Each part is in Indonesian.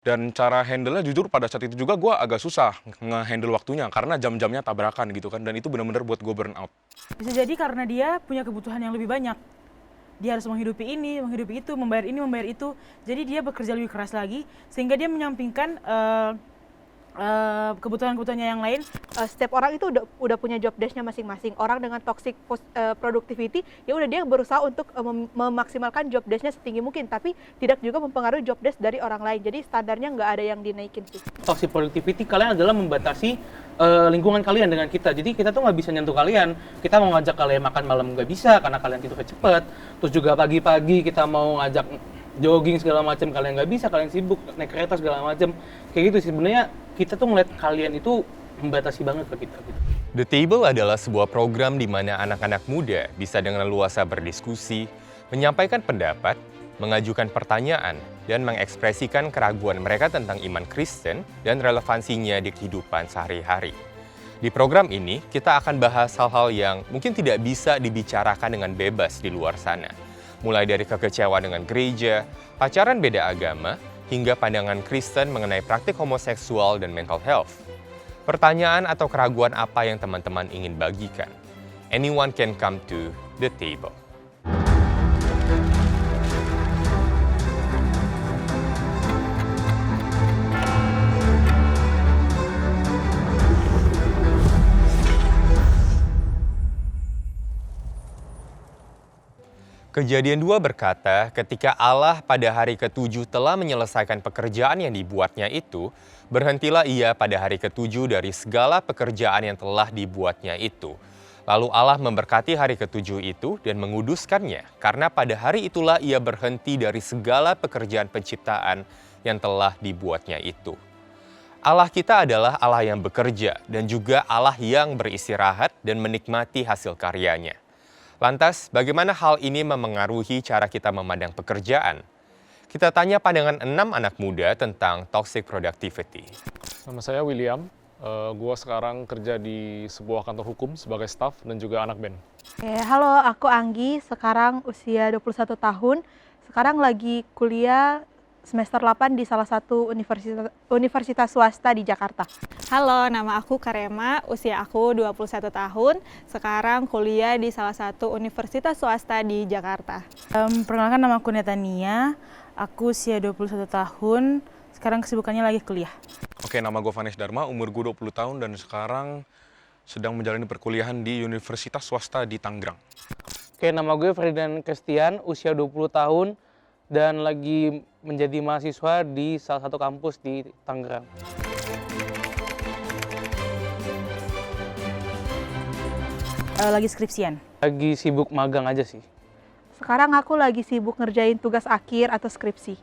Dan cara handle-nya jujur pada saat itu juga gue agak susah nge-handle waktunya karena jam-jamnya tabrakan gitu kan. Dan itu benar-benar buat gue burn out. Bisa jadi karena dia punya kebutuhan yang lebih banyak. Dia harus menghidupi ini, menghidupi itu, membayar ini, membayar itu. Jadi dia bekerja lebih keras lagi sehingga dia menyampingkan kebutuhan-kebutuhannya yang lain. Setiap orang itu udah punya job desk-nya masing-masing. Orang dengan toxic productivity, ya udah dia berusaha untuk memaksimalkan job desk-nya setinggi mungkin, tapi tidak juga mempengaruhi job desk dari orang lain. Jadi standarnya nggak ada yang dinaikin sih. Toxic productivity kalian adalah membatasi lingkungan kalian dengan kita. Jadi kita tuh nggak bisa nyentuh kalian. Kita mau ngajak kalian makan malam nggak bisa karena kalian tidurnya cepat. Terus juga pagi-pagi kita mau ngajak jogging segala macam kalian nggak bisa, kalian sibuk naik kereta segala macam. Kayak gitu sih sebenarnya kita tuh ngeliat kalian itu membatasi banget ke kita gitu. The Table adalah sebuah program di mana anak-anak muda bisa dengan leluasa berdiskusi, menyampaikan pendapat, mengajukan pertanyaan, dan mengekspresikan keraguan mereka tentang iman Kristen dan relevansinya di kehidupan sehari-hari. Di program ini, kita akan bahas hal-hal yang mungkin tidak bisa dibicarakan dengan bebas di luar sana. Mulai dari kekecewaan dengan gereja, pacaran beda agama, hingga pandangan Kristen mengenai praktik homoseksual dan mental health. Pertanyaan atau keraguan apa yang teman-teman ingin bagikan? Anyone can come to the table. Kejadian 2 berkata, ketika Allah pada hari ke-7 telah menyelesaikan pekerjaan yang dibuatnya itu, berhentilah ia pada hari ke-7 dari segala pekerjaan yang telah dibuatnya itu. Lalu Allah memberkati hari ke-7 itu dan menguduskannya, karena pada hari itulah ia berhenti dari segala pekerjaan penciptaan yang telah dibuatnya itu. Allah kita adalah Allah yang bekerja dan juga Allah yang beristirahat dan menikmati hasil karyanya. Lantas, bagaimana hal ini memengaruhi cara kita memandang pekerjaan? Kita tanya pandangan 6 anak muda tentang toxic productivity. Nama saya William, gue sekarang kerja di sebuah kantor hukum sebagai staff dan juga anak band. Halo, aku Anggi, sekarang usia 21 tahun. Sekarang lagi kuliah semester 8 di salah satu universitas swasta di Jakarta. Halo, nama aku Karema, usia aku 21 tahun, sekarang kuliah di salah satu universitas swasta di Jakarta. Perkenalkan, nama aku Netania, aku usia 21 tahun, sekarang kesibukannya lagi kuliah. Oke, nama gue Vanes Dharma, umur gue 20 tahun dan sekarang sedang menjalani perkuliahan di universitas swasta di Tangerang. Oke, nama gue Ferdinand Christian, usia 20 tahun dan lagi menjadi mahasiswa di salah satu kampus di Tangerang. Lagi skripsian. Lagi sibuk magang aja sih. Sekarang aku lagi sibuk ngerjain tugas akhir atau skripsi.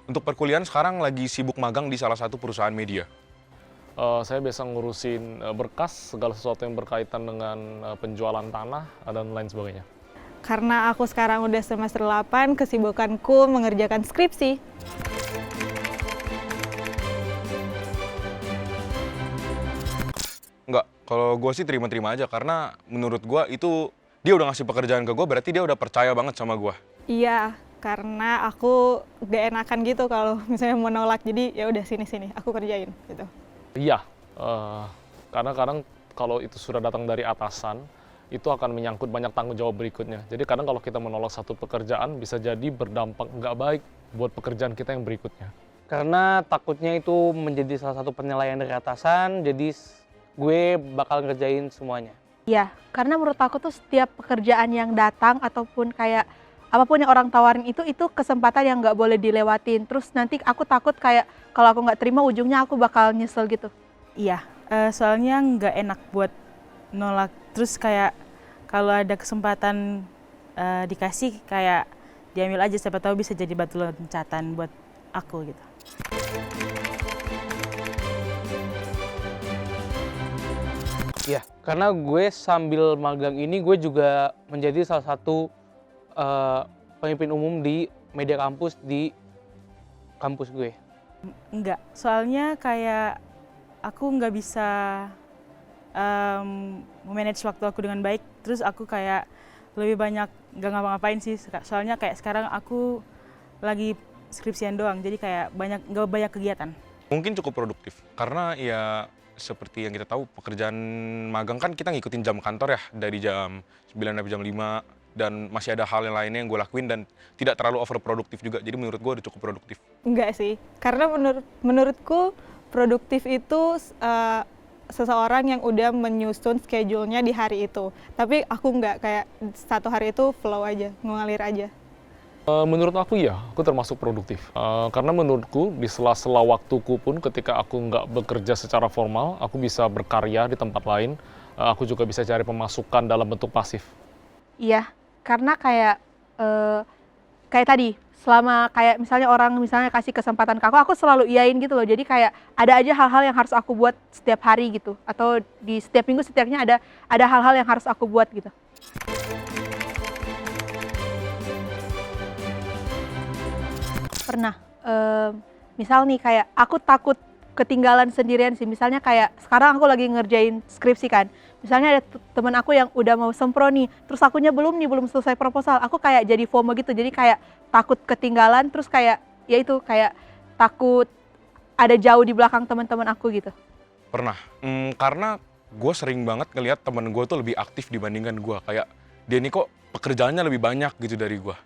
Untuk perkuliahan sekarang lagi sibuk magang di salah satu perusahaan media. Saya biasa ngurusin berkas, segala sesuatu yang berkaitan dengan penjualan tanah dan lain sebagainya. Karena aku sekarang udah semester 8, kesibukanku mengerjakan skripsi. Enggak, kalau gue sih terima-terima aja karena menurut gue itu dia udah ngasih pekerjaan ke gue, berarti dia udah percaya banget sama gue. Iya, karena aku gak enakan gitu kalau misalnya mau nolak, jadi ya udah sini-sini, aku kerjain gitu. Iya, karena kadang kalau itu sudah datang dari atasan, itu akan menyangkut banyak tanggung jawab berikutnya. Jadi kadang kalau kita menolak satu pekerjaan bisa jadi berdampak nggak baik buat pekerjaan kita yang berikutnya. Karena takutnya itu menjadi salah satu penilaian dari atasan, jadi gue bakal ngerjain semuanya. Iya, karena menurut aku tuh setiap pekerjaan yang datang ataupun kayak apapun yang orang tawarin itu kesempatan yang nggak boleh dilewatin. Terus nanti aku takut kayak kalau aku nggak terima ujungnya aku bakal nyesel gitu. Iya, soalnya nggak enak buat nolak. Terus kayak kalau ada kesempatan dikasih kayak diambil aja, siapa tahu bisa jadi batu loncatan buat aku gitu. Ya, karena gue sambil magang ini gue juga menjadi salah satu pemimpin umum di media kampus di kampus gue. Enggak, soalnya kayak aku nggak bisa memanage waktu aku dengan baik. Terus aku kayak lebih banyak nggak ngapa-ngapain sih. Soalnya kayak sekarang aku lagi skripsian doang, jadi kayak nggak banyak kegiatan. Mungkin cukup produktif, karena ya seperti yang kita tahu pekerjaan magang kan kita ngikutin jam kantor ya, dari jam 9 sampai jam 5, dan masih ada hal yang lainnya yang gue lakuin dan tidak terlalu overproduktif juga, jadi menurut gue udah cukup produktif. Enggak sih, karena menurutku produktif itu seseorang yang udah menyusun schedule-nya di hari itu. Tapi aku enggak, kayak satu hari itu flow aja, ngalir aja. Menurut aku ya, aku termasuk produktif. Karena menurutku di sela-sela waktuku pun ketika aku nggak bekerja secara formal, aku bisa berkarya di tempat lain, aku juga bisa cari pemasukan dalam bentuk pasif. Iya, karena kayak tadi, selama kayak misalnya orang misalnya kasih kesempatan ke aku selalu iyain gitu loh. Jadi kayak ada aja hal-hal yang harus aku buat setiap hari gitu, atau di setiap minggu setidaknya ada hal-hal yang harus aku buat gitu. Pernah, misal nih kayak aku takut ketinggalan sendirian sih. Misalnya kayak sekarang aku lagi ngerjain skripsi kan. Misalnya ada teman aku yang udah mau sempro nih, terus akunya belum selesai proposal. Aku kayak jadi FOMO gitu, jadi kayak takut ketinggalan, terus kayak ya itu kayak takut ada jauh di belakang teman-teman aku gitu. Pernah, karena gue sering banget ngelihat temen gue tuh lebih aktif dibandingkan gue. Kayak dia nih kok pekerjaannya lebih banyak gitu dari gue.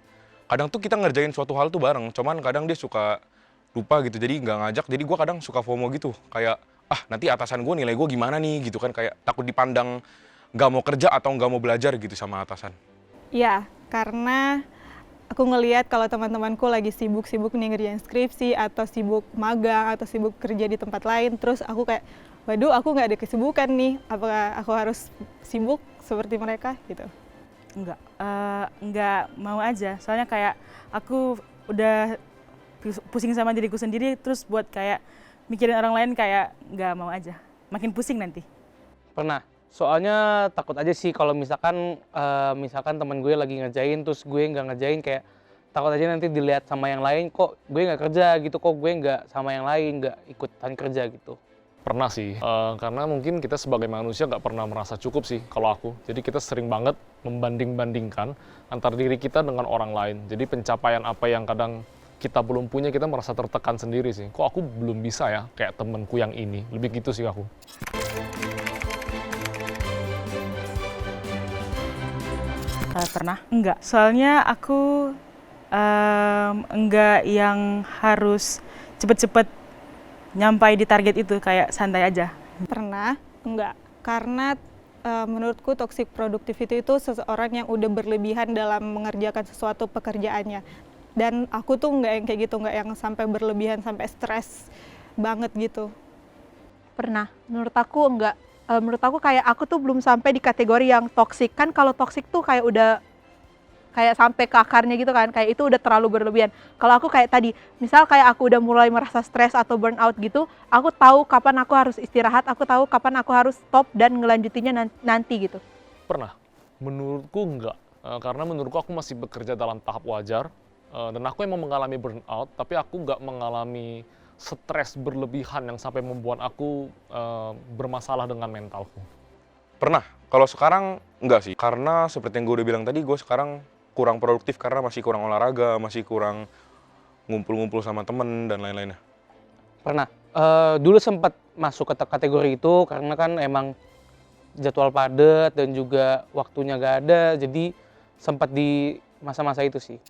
Kadang tuh kita ngerjain suatu hal tuh bareng, cuman kadang dia suka lupa gitu, jadi nggak ngajak. Jadi gue kadang suka FOMO gitu, kayak nanti atasan gue nilai gue gimana nih gitu kan, kayak takut dipandang nggak mau kerja atau nggak mau belajar gitu sama atasan. Iya, karena aku ngelihat kalau teman-temanku lagi sibuk-sibuk nih ngerjain skripsi, atau sibuk magang, atau sibuk kerja di tempat lain, terus aku kayak, waduh aku nggak ada kesibukan nih, apakah aku harus sibuk seperti mereka gitu? Nggak mau aja, soalnya kayak aku udah pusing sama diriku sendiri, terus buat kayak mikirin orang lain kayak nggak mau aja, makin pusing nanti. Pernah, soalnya takut aja sih kalau misalkan teman gue lagi ngerjain terus gue nggak ngerjain, kayak takut aja nanti dilihat sama yang lain, kok gue nggak kerja gitu, kok gue nggak sama yang lain, nggak ikutan kerja gitu. Pernah sih, karena mungkin kita sebagai manusia nggak pernah merasa cukup sih kalau aku. Jadi kita sering banget membanding-bandingkan antara diri kita dengan orang lain. Jadi pencapaian apa yang kadang kita belum punya, kita merasa tertekan sendiri sih. Kok aku belum bisa ya, kayak temenku yang ini. Lebih gitu sih aku. Pernah? Enggak, soalnya aku enggak yang harus cepet-cepet nyampai di target itu, kayak santai aja. Pernah, enggak. Karena menurutku toxic productivity itu seseorang yang udah berlebihan dalam mengerjakan sesuatu pekerjaannya. Dan aku tuh enggak yang kayak gitu, enggak yang sampai berlebihan, sampai stres banget gitu. Pernah, menurut aku enggak. Menurut aku kayak aku tuh belum sampai di kategori yang toxic. Kan kalau toxic tuh kayak udah kayak sampai ke akarnya gitu kan, kayak itu udah terlalu berlebihan. Kalau aku kayak tadi, misal kayak aku udah mulai merasa stres atau burnout gitu, aku tahu kapan aku harus istirahat, aku tahu kapan aku harus stop dan ngelanjutinnya nanti gitu. Pernah? Menurutku enggak. Karena menurutku aku masih bekerja dalam tahap wajar. Dan aku emang mengalami burnout, tapi aku nggak mengalami stres berlebihan yang sampai membuat aku bermasalah dengan mentalku. Pernah, kalau sekarang enggak sih. Karena seperti yang gue udah bilang tadi, gue sekarang kurang produktif karena masih kurang olahraga, masih kurang ngumpul-ngumpul sama temen dan lain-lainnya. Pernah, dulu sempat masuk ke kategori itu karena kan emang jadwal padat dan juga waktunya gak ada, jadi sempat di masa-masa itu sih.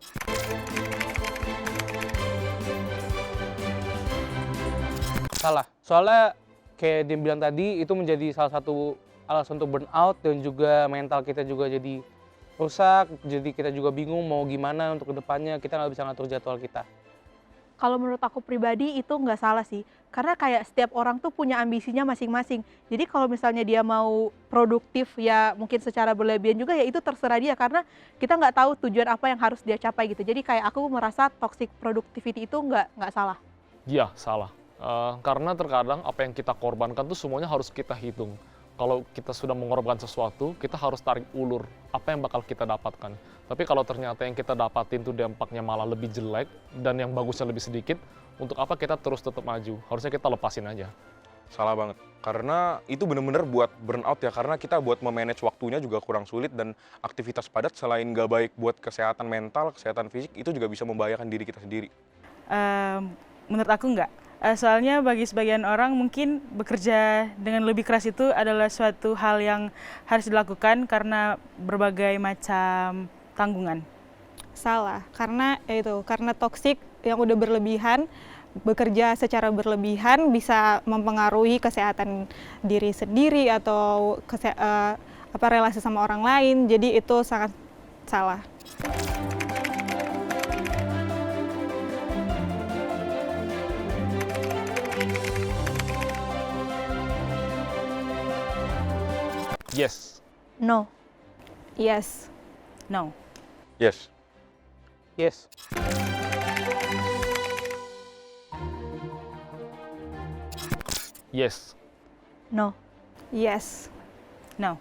Salah, soalnya kayak dia bilang tadi, itu menjadi salah satu alasan untuk burnout dan juga mental kita juga jadi rusak, jadi kita juga bingung mau gimana untuk kedepannya, kita nggak bisa ngatur jadwal kita. Kalau menurut aku pribadi itu nggak salah sih, karena kayak setiap orang tuh punya ambisinya masing-masing. Jadi kalau misalnya dia mau produktif ya mungkin secara berlebihan juga ya itu terserah dia, karena kita nggak tahu tujuan apa yang harus dia capai gitu. Jadi kayak aku merasa toxic productivity itu nggak salah. Iya, salah. Karena terkadang apa yang kita korbankan tuh semuanya harus kita hitung. Kalau kita sudah mengorbankan sesuatu, kita harus tarik ulur apa yang bakal kita dapatkan. Tapi kalau ternyata yang kita dapatin tuh dampaknya malah lebih jelek dan yang bagusnya lebih sedikit, untuk apa kita terus tetap maju? Harusnya kita lepasin aja. Salah banget, karena itu bener-bener buat burnout ya, karena kita buat memanage waktunya juga kurang sulit, dan aktivitas padat selain nggak baik buat kesehatan mental, kesehatan fisik, itu juga bisa membahayakan diri kita sendiri. Menurut aku enggak. Soalnya bagi sebagian orang mungkin bekerja dengan lebih keras itu adalah suatu hal yang harus dilakukan karena berbagai macam tanggungan. Salah, karena karena toksik yang udah berlebihan, bekerja secara berlebihan bisa mempengaruhi kesehatan diri sendiri atau relasi sama orang lain. Jadi itu sangat salah. Yes. No. Yes. No. Yes. Yes. Yes. No. Yes. No.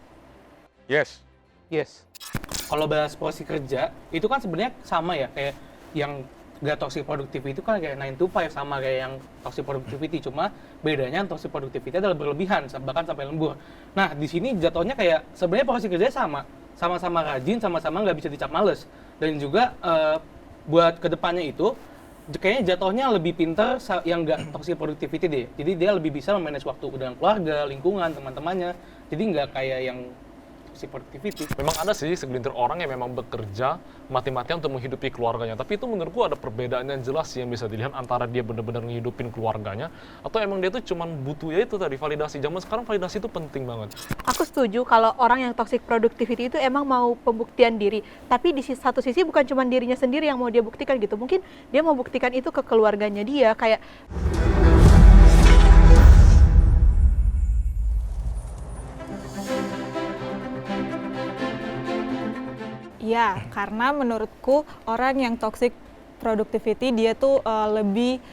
Yes. Yes. Kalau bahas porsi kerja, itu kan sebenarnya sama ya, kayak yang gak toxic productivity itu kan kayak 9 to 5 sama kayak yang toxic productivity, cuma bedanya toxic productivity adalah berlebihan bahkan sampai lembur. Nah, di sini jatuhnya kayak sebenarnya porsi kerja sama-sama rajin, sama-sama nggak bisa dicap males. Dan juga buat kedepannya itu kayaknya jatuhnya lebih pinter yang nggak toxic productivity deh. Jadi dia lebih bisa memanage waktu dengan keluarga, lingkungan, teman-temannya. Jadi nggak kayak yang toxic productivity. Memang ada sih segelintir orang yang memang bekerja mati-matian untuk menghidupi keluarganya. Tapi itu menurutku ada perbedaan yang jelas sih yang bisa dilihat antara dia benar-benar ngehidupin keluarganya atau emang dia tuh cuman butuh ya itu tadi validasi. Zaman sekarang validasi itu penting banget. Aku setuju kalau orang yang toxic productivity itu emang mau pembuktian diri. Tapi di satu sisi bukan cuma dirinya sendiri yang mau dia buktikan gitu. Mungkin dia mau buktikan itu ke keluarganya dia. Kayak Ya, karena menurutku orang yang toxic productivity dia tuh lebih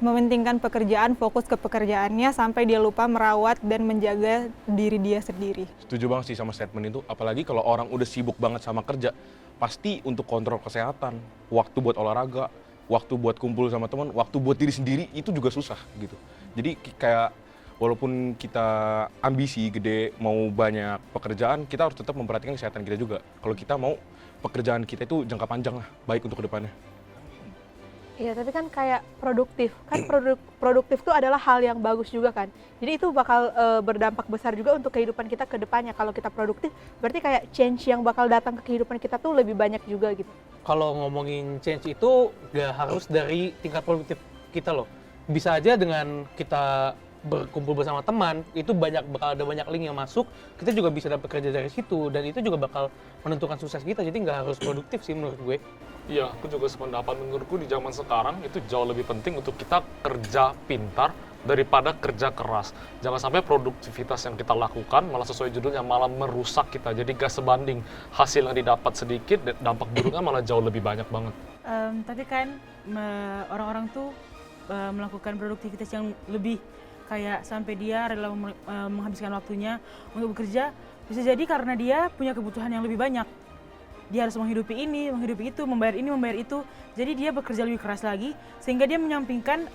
mementingkan pekerjaan, fokus ke pekerjaannya sampai dia lupa merawat dan menjaga diri dia sendiri. Setuju banget sih sama statement itu. Apalagi kalau orang udah sibuk banget sama kerja, pasti untuk kontrol kesehatan, waktu buat olahraga, waktu buat kumpul sama teman, waktu buat diri sendiri itu juga susah gitu. Jadi kayak walaupun kita ambisi gede, mau banyak pekerjaan, kita harus tetap memperhatikan kesehatan kita juga. Kalau kita mau pekerjaan kita itu jangka panjang lah, baik untuk kedepannya. Iya, tapi kan kayak produktif. Kan produktif itu adalah hal yang bagus juga kan. Jadi itu bakal berdampak besar juga untuk kehidupan kita ke depannya. Kalau kita produktif, berarti kayak change yang bakal datang ke kehidupan kita tuh lebih banyak juga gitu. Kalau ngomongin change itu gak harus dari tingkat produktif kita loh. Bisa aja dengan kita berkumpul bersama teman, itu bakal ada banyak link yang masuk, kita juga bisa dapat kerja dari situ, dan itu juga bakal menentukan sukses kita, jadi nggak harus produktif sih menurut gue. Iya, aku juga sependapat. Menurutku di zaman sekarang itu jauh lebih penting untuk kita kerja pintar daripada kerja keras. Jangan sampai produktivitas yang kita lakukan malah sesuai judulnya malah merusak kita. Jadi gak sebanding hasil yang didapat sedikit, dampak buruknya malah jauh lebih banyak banget. Tapi kan orang-orang tuh melakukan produktivitas yang lebih kayak sampai dia rela menghabiskan waktunya untuk bekerja, bisa jadi karena dia punya kebutuhan yang lebih banyak. Dia harus menghidupi ini, menghidupi itu, membayar ini, membayar itu. Jadi dia bekerja lebih keras lagi sehingga dia menyampingkan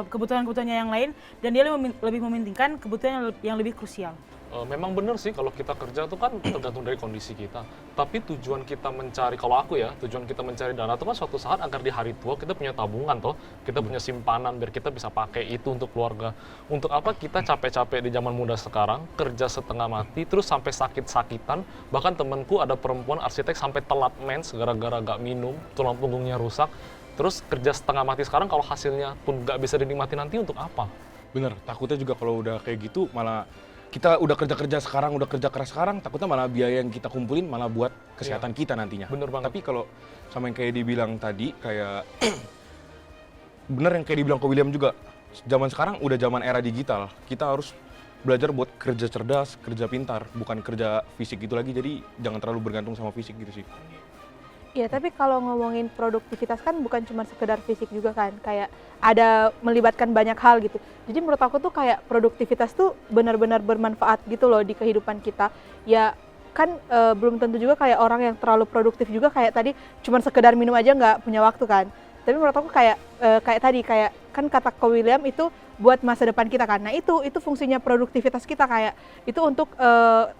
kebutuhan-kebutuhannya yang lain dan dia lebih mementingkan kebutuhan yang lebih krusial. Memang benar sih kalau kita kerja itu kan tergantung dari kondisi kita. Tapi tujuan kita mencari, kalau aku ya, tujuan kita mencari dana itu kan suatu saat agar di hari tua kita punya tabungan toh, kita punya simpanan biar kita bisa pakai itu untuk keluarga. Untuk apa kita capek-capek di zaman muda sekarang, kerja setengah mati, terus sampai sakit-sakitan. Bahkan temanku ada perempuan arsitek sampai telat mens gara-gara gak minum, tulang punggungnya rusak. Terus kerja setengah mati sekarang kalau hasilnya pun gak bisa dinikmati nanti untuk apa? Bener, takutnya juga kalau udah kayak gitu malah kita udah kerja sekarang, udah kerja keras sekarang, takutnya malah biaya yang kita kumpulin malah buat kesehatan kita nantinya. Bener banget. Tapi kalau sama yang kayak dibilang tadi, kayak bener yang kayak dibilang ke William juga, zaman sekarang udah zaman era digital, kita harus belajar buat kerja cerdas, kerja pintar, bukan kerja fisik gitu lagi, jadi jangan terlalu bergantung sama fisik gitu sih. Iya, tapi kalau ngomongin produktivitas kan bukan cuma sekedar fisik juga kan, kayak ada melibatkan banyak hal gitu. Jadi menurut aku tuh kayak produktivitas tuh benar-benar bermanfaat gitu loh di kehidupan kita. Ya kan belum tentu juga kayak orang yang terlalu produktif juga kayak tadi cuma sekedar minum aja nggak punya waktu kan. Tapi menurut aku kayak tadi kayak kan kata Ko William itu buat masa depan kita kan. Nah itu fungsinya produktivitas kita kayak itu untuk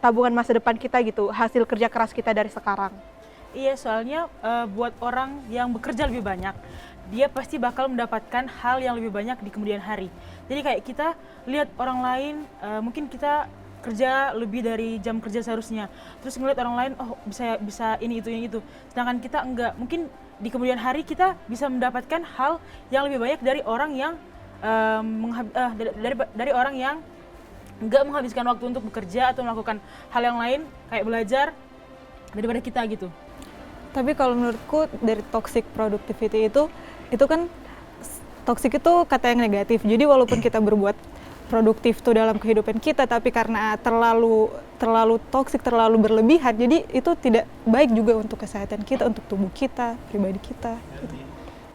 tabungan masa depan kita gitu, hasil kerja keras kita dari sekarang. Iya, soalnya buat orang yang bekerja lebih banyak, dia pasti bakal mendapatkan hal yang lebih banyak di kemudian hari. Jadi kayak kita lihat orang lain, mungkin kita kerja lebih dari jam kerja seharusnya, terus ngeliat orang lain, oh bisa ini itu, sedangkan kita enggak. Mungkin di kemudian hari kita bisa mendapatkan hal yang lebih banyak dari orang yang dari orang yang enggak menghabiskan waktu untuk bekerja atau melakukan hal yang lain kayak belajar daripada kita gitu. Tapi kalau menurutku dari toxic productivity itu kan toxic itu kata yang negatif. Jadi walaupun kita berbuat produktif tuh dalam kehidupan kita, tapi karena terlalu toksik, terlalu berlebihan, jadi itu tidak baik juga untuk kesehatan kita, untuk tubuh kita, pribadi kita. Gitu.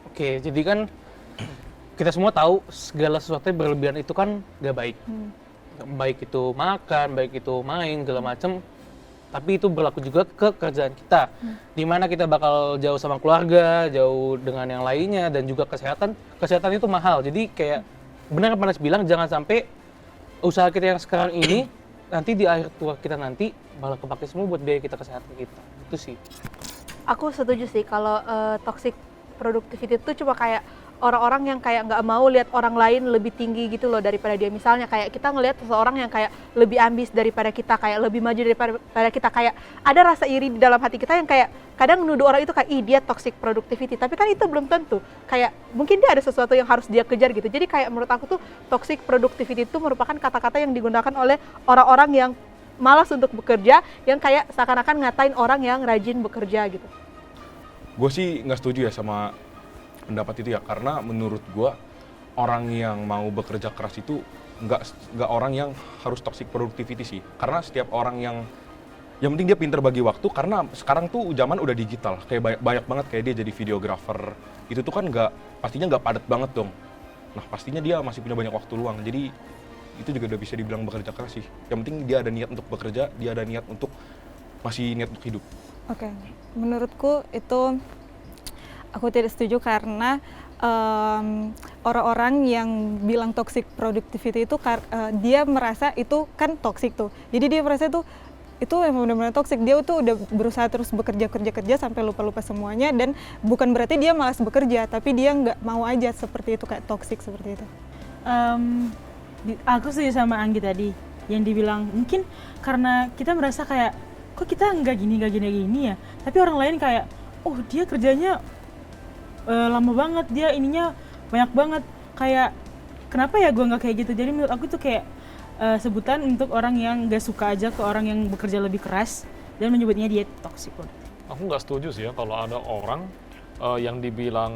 Oke, jadi kan kita semua tahu segala sesuatu yang berlebihan itu kan gak baik. Baik itu makan, baik itu main, segala macem. Tapi itu berlaku juga ke kerjaan kita. Dimana kita bakal jauh sama keluarga, jauh dengan yang lainnya, dan juga kesehatan. Kesehatan itu mahal, jadi kayak benar Panas bilang, jangan sampai usaha kita yang sekarang ini nanti di akhir tua kita nanti malah kepake semua buat biaya kita, kesehatan kita. Itu sih. Aku setuju sih kalau toxic productivity itu cuma kayak orang-orang yang kayak nggak mau lihat orang lain lebih tinggi gitu loh daripada dia. Misalnya kayak kita ngelihat seseorang yang kayak lebih ambis daripada kita, kayak lebih maju daripada kita, kayak ada rasa iri di dalam hati kita yang kayak kadang menuduh orang itu kayak, ih dia toxic productivity, tapi kan itu belum tentu. Kayak mungkin dia ada sesuatu yang harus dia kejar gitu. Jadi kayak menurut aku tuh toxic productivity itu merupakan kata-kata yang digunakan oleh orang-orang yang malas untuk bekerja, yang kayak seakan-akan ngatain orang yang rajin bekerja gitu. Gue sih nggak setuju ya sama pendapat itu ya, karena menurut gue orang yang mau bekerja keras itu nggak orang yang harus toxic productivity sih, karena setiap orang yang penting dia pinter bagi waktu, karena sekarang tuh zaman udah digital, kayak banyak banget kayak dia jadi videographer, itu tuh kan pastinya nggak padat banget dong. Nah pastinya dia masih punya banyak waktu luang, jadi itu juga udah bisa dibilang bekerja keras sih. Yang penting dia ada niat untuk bekerja, dia ada niat untuk masih niat untuk hidup. Oke, menurutku itu aku tidak setuju karena orang-orang yang bilang toxic productivity itu dia merasa itu kan toxic tuh. Jadi dia merasa itu emang benar-benar toxic. Dia tuh udah berusaha terus kerja sampai lupa-lupa semuanya, dan bukan berarti dia malas bekerja, tapi dia nggak mau aja seperti itu, kayak toxic seperti itu. Aku setuju sama Anggi tadi yang dibilang mungkin karena kita merasa kayak kok kita nggak gini ya, tapi orang lain kayak oh dia kerjanya lama banget, dia ininya banyak banget, kayak kenapa ya gue nggak kayak gitu. Jadi menurut aku tuh kayak sebutan untuk orang yang nggak suka aja ke orang yang bekerja lebih keras dan menyebutnya dia toxic. Aku nggak setuju sih ya kalau ada orang yang dibilang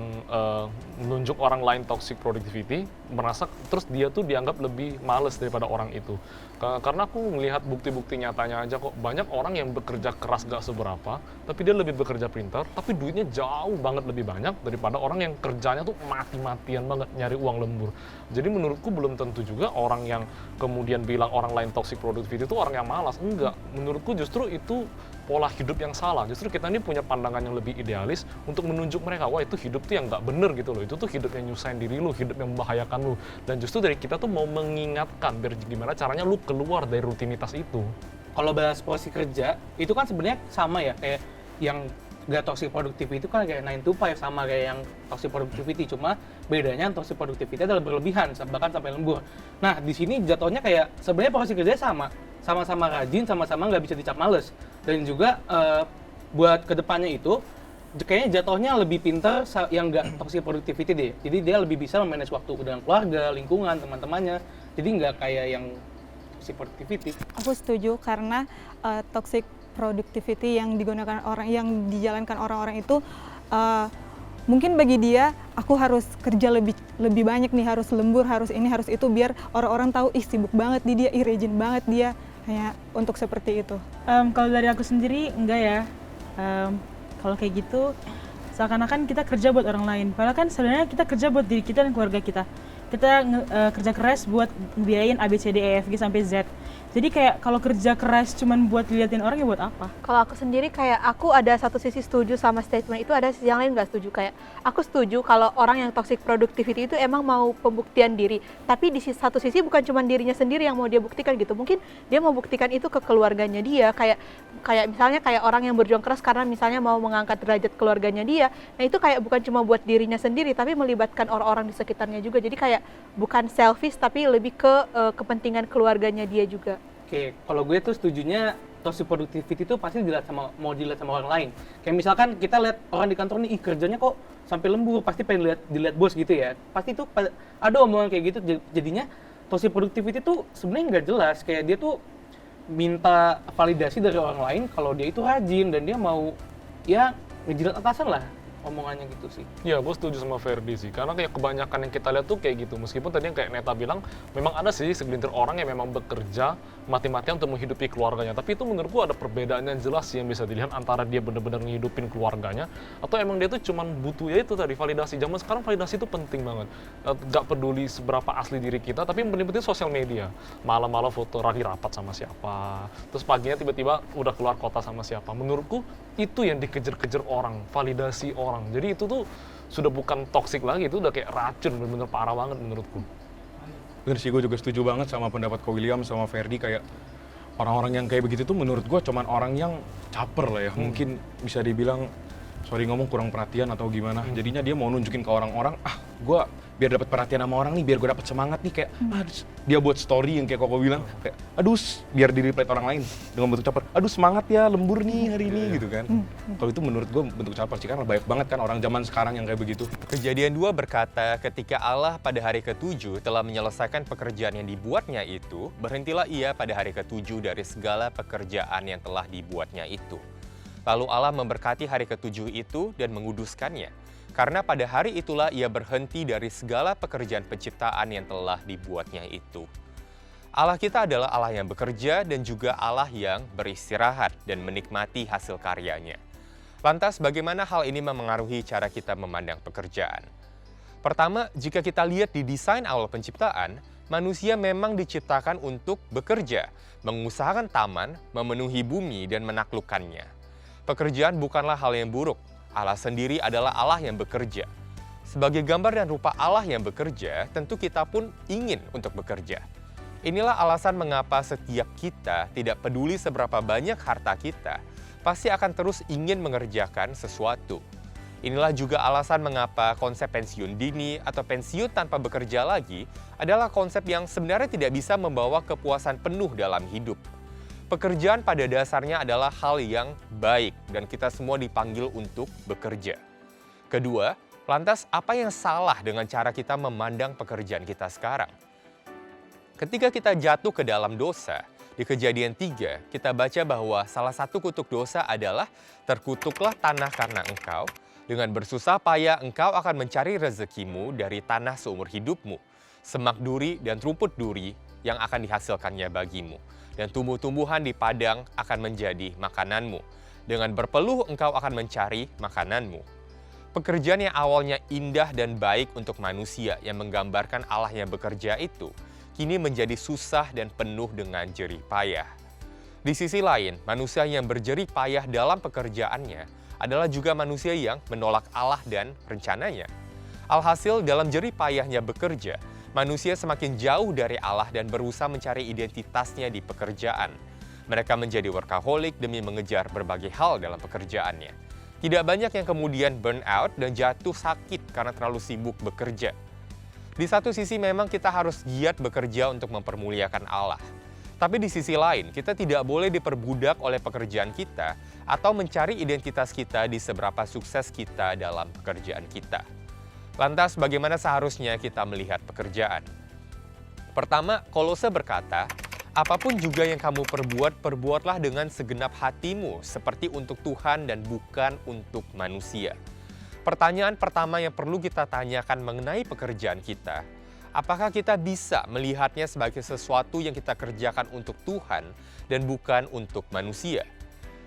menunjuk orang lain toxic productivity, merasa terus dia tuh dianggap lebih males daripada orang itu. Karena aku melihat bukti-bukti nyatanya aja kok, banyak orang yang bekerja keras gak seberapa, tapi dia lebih bekerja pintar, tapi duitnya jauh banget lebih banyak daripada orang yang kerjanya tuh mati-matian banget nyari uang lembur. Jadi menurutku belum tentu juga orang yang kemudian bilang orang lain toxic productivity itu orang yang malas. Enggak, menurutku justru itu pola hidup yang salah. Justru kita ini punya pandangan yang lebih idealis untuk menunjuk mereka, wah itu hidup tuh yang nggak bener gitu loh, itu tuh hidup yang nyusahin diri lu, hidup yang membahayakan lu. Dan justru dari kita tuh mau mengingatkan biar gimana caranya lu keluar dari rutinitas itu. Kalau bahas porsi kerja, itu kan sebenarnya sama ya, kayak yang gak toxic productivity itu kan kayak 9 to 5, sama kayak yang toxic productivity, cuma bedanya toxic productivity adalah berlebihan, bahkan sampai lembur. Nah di sini jatuhnya kayak sebenarnya porsi kerja sama-sama rajin, sama-sama nggak bisa dicap males. Dan juga buat kedepannya itu kayaknya jatuhnya lebih pintar yang nggak toxic productivity deh. Jadi dia lebih bisa memanage waktu dengan keluarga, lingkungan, teman-temannya. Jadi nggak kayak yang toxic productivity. Aku setuju karena toxic productivity yang dijalankan orang-orang itu mungkin bagi dia aku harus kerja lebih banyak nih, harus lembur, harus ini, harus itu, biar orang-orang tahu ih sibuk banget dia, ih rajin banget dia, hanya untuk seperti itu. Kalau dari aku sendiri enggak ya. Kalau kayak gitu seakan-akan kita kerja buat orang lain, padahal kan sebenarnya kita kerja buat diri kita dan keluarga kita. Kita kerja keras buat ngebiayain A, B, C, D, E, F, G sampai Z. Jadi kayak kalau kerja keras cuman buat diliatin orang ya buat apa? Kalau aku sendiri kayak aku ada satu sisi setuju sama statement itu, ada sisi yang lain nggak setuju. Kayak aku setuju kalau orang yang toxic productivity itu emang mau pembuktian diri, tapi di satu sisi bukan cuma dirinya sendiri yang mau dia buktikan gitu. Mungkin dia mau buktikan itu ke keluarganya dia, kayak misalnya kayak orang yang berjuang keras karena misalnya mau mengangkat derajat keluarganya dia. Nah itu kayak bukan cuma buat dirinya sendiri, tapi melibatkan orang-orang di sekitarnya juga. Jadi kayak bukan selfish tapi lebih ke kepentingan keluarganya dia juga. Oke, kalau gue tuh setujunya toxic productivity itu pasti mau dilihat sama orang lain. Kayak misalkan kita lihat orang di kantor nih, ih kerjanya kok sampai lembur, pasti pengen dilihat bos gitu ya. Pasti tuh ada omongan kayak gitu, jadinya toxic productivity tuh sebenarnya nggak jelas. Kayak dia tuh minta validasi dari orang lain kalau dia itu rajin dan dia mau ya ngejilat atasan lah. Omongannya gitu sih. Iya, gue setuju sama Ferdi sih. Karena kayak kebanyakan yang kita lihat tuh kayak gitu. Meskipun tadi yang kayak Neta bilang, memang ada sih segelintir orang yang memang bekerja mati-matian untuk menghidupi keluarganya. Tapi itu menurut gue ada perbedaan yang jelas sih yang bisa dilihat antara dia benar-benar ngehidupin keluarganya atau emang dia tuh cuman butuh ya itu tadi validasi. Zaman sekarang validasi itu penting banget. Gak peduli seberapa asli diri kita, tapi yang penting sosial media. Malam-malam foto lagi rapat sama siapa. Terus paginya tiba-tiba udah keluar kota sama siapa. Menurutku itu yang dikejar-kejar orang, validasi orang. Jadi itu tuh sudah bukan toksik lagi, itu udah kayak racun, bener-bener parah banget menurutku. Bener sih, gue juga setuju banget sama pendapat Ko William sama Ferdi. Kayak orang-orang yang kayak begitu tuh menurut gue cuman orang yang caper lah ya. Mungkin bisa dibilang, sorry ngomong, kurang perhatian atau gimana. Jadinya dia mau nunjukin ke orang-orang, gue biar dapat perhatian sama orang nih, biar gue dapat semangat nih. Kayak dia buat story yang kayak Koko bilang, kayak aduh biar di-reply orang lain dengan bentuk caper, aduh semangat ya lembur nih hari ini gitu kan. Kalau itu menurut gue bentuk caper sih, karena banyak banget kan orang zaman sekarang yang kayak begitu. Kejadian 2 berkata, ketika Allah pada hari ke-7 telah menyelesaikan pekerjaan yang dibuatnya itu, berhentilah ia pada hari ke-7 dari segala pekerjaan yang telah dibuatnya itu. Lalu Allah memberkati hari ke-7 itu dan menguduskannya. Karena pada hari itulah ia berhenti dari segala pekerjaan penciptaan yang telah dibuatnya itu. Allah kita adalah Allah yang bekerja dan juga Allah yang beristirahat dan menikmati hasil karyanya. Lantas bagaimana hal ini memengaruhi cara kita memandang pekerjaan? Pertama, jika kita lihat di desain awal penciptaan, manusia memang diciptakan untuk bekerja, mengusahakan taman, memenuhi bumi, dan menaklukkannya. Pekerjaan bukanlah hal yang buruk. Allah sendiri adalah Allah yang bekerja. Sebagai gambar dan rupa Allah yang bekerja, tentu kita pun ingin untuk bekerja. Inilah alasan mengapa setiap kita, tidak peduli seberapa banyak harta kita, pasti akan terus ingin mengerjakan sesuatu. Inilah juga alasan mengapa konsep pensiun dini atau pensiun tanpa bekerja lagi adalah konsep yang sebenarnya tidak bisa membawa kepuasan penuh dalam hidup. Pekerjaan pada dasarnya adalah hal yang baik dan kita semua dipanggil untuk bekerja. Kedua, lantas apa yang salah dengan cara kita memandang pekerjaan kita sekarang? Ketika kita jatuh ke dalam dosa, di Kejadian 3 kita baca bahwa salah satu kutuk dosa adalah terkutuklah tanah karena engkau, dengan bersusah payah engkau akan mencari rezekimu dari tanah seumur hidupmu, semak duri dan rumput duri yang akan dihasilkannya bagimu. Dan tumbuh-tumbuhan di padang akan menjadi makananmu. Dengan berpeluh engkau akan mencari makananmu. Pekerjaan yang awalnya indah dan baik untuk manusia yang menggambarkan Allah yang bekerja itu, kini menjadi susah dan penuh dengan jerih payah. Di sisi lain, manusia yang berjerih payah dalam pekerjaannya adalah juga manusia yang menolak Allah dan rencananya. Alhasil dalam jerih payahnya bekerja, manusia semakin jauh dari Allah dan berusaha mencari identitasnya di pekerjaan. Mereka menjadi workaholic demi mengejar berbagai hal dalam pekerjaannya. Tidak banyak yang kemudian burn out dan jatuh sakit karena terlalu sibuk bekerja. Di satu sisi memang kita harus giat bekerja untuk mempermuliakan Allah. Tapi di sisi lain, kita tidak boleh diperbudak oleh pekerjaan kita atau mencari identitas kita di seberapa sukses kita dalam pekerjaan kita. Lantas bagaimana seharusnya kita melihat pekerjaan? Pertama, Kolose berkata, apapun juga yang kamu perbuat, perbuatlah dengan segenap hatimu seperti untuk Tuhan dan bukan untuk manusia. Pertanyaan pertama yang perlu kita tanyakan mengenai pekerjaan kita, apakah kita bisa melihatnya sebagai sesuatu yang kita kerjakan untuk Tuhan dan bukan untuk manusia?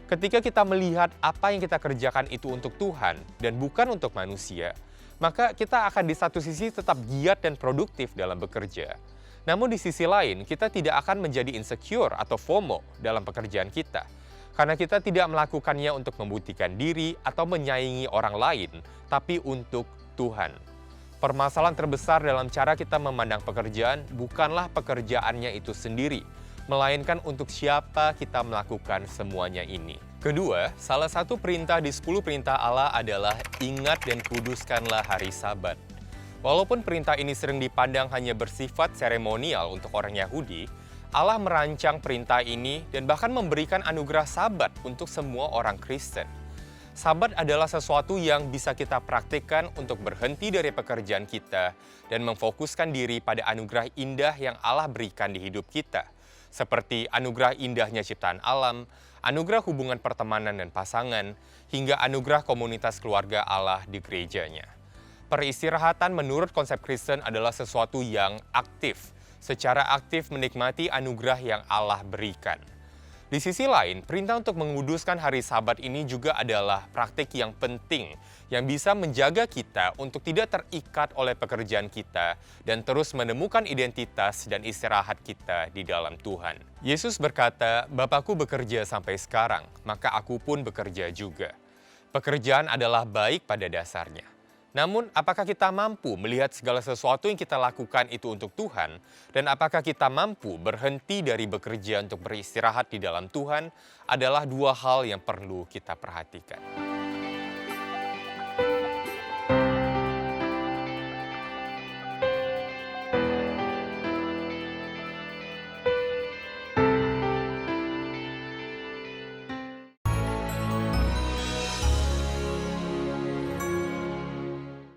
Ketika kita melihat apa yang kita kerjakan itu untuk Tuhan dan bukan untuk manusia, maka kita akan di satu sisi tetap giat dan produktif dalam bekerja. Namun di sisi lain, kita tidak akan menjadi insecure atau FOMO dalam pekerjaan kita. Karena kita tidak melakukannya untuk membuktikan diri atau menyaingi orang lain, tapi untuk Tuhan. Permasalahan terbesar dalam cara kita memandang pekerjaan bukanlah pekerjaannya itu sendiri, melainkan untuk siapa kita melakukan semuanya ini. Kedua, salah satu perintah di 10 perintah Allah adalah ingat dan kuduskanlah hari Sabat. Walaupun perintah ini sering dipandang hanya bersifat seremonial untuk orang Yahudi, Allah merancang perintah ini dan bahkan memberikan anugerah Sabat untuk semua orang Kristen. Sabat adalah sesuatu yang bisa kita praktikkan untuk berhenti dari pekerjaan kita dan memfokuskan diri pada anugerah indah yang Allah berikan di hidup kita, seperti anugerah indahnya ciptaan alam, anugerah hubungan pertemanan dan pasangan, hingga anugerah komunitas keluarga Allah di gerejanya. Peristirahatan menurut konsep Kristen adalah sesuatu yang aktif, secara aktif menikmati anugerah yang Allah berikan. Di sisi lain, perintah untuk menguduskan hari Sabat ini juga adalah praktik yang penting yang bisa menjaga kita untuk tidak terikat oleh pekerjaan kita dan terus menemukan identitas dan istirahat kita di dalam Tuhan. Yesus berkata, "Bapakku bekerja sampai sekarang, maka aku pun bekerja juga." Pekerjaan adalah baik pada dasarnya. Namun, apakah kita mampu melihat segala sesuatu yang kita lakukan itu untuk Tuhan? Dan apakah kita mampu berhenti dari bekerja untuk beristirahat di dalam Tuhan? Adalah dua hal yang perlu kita perhatikan.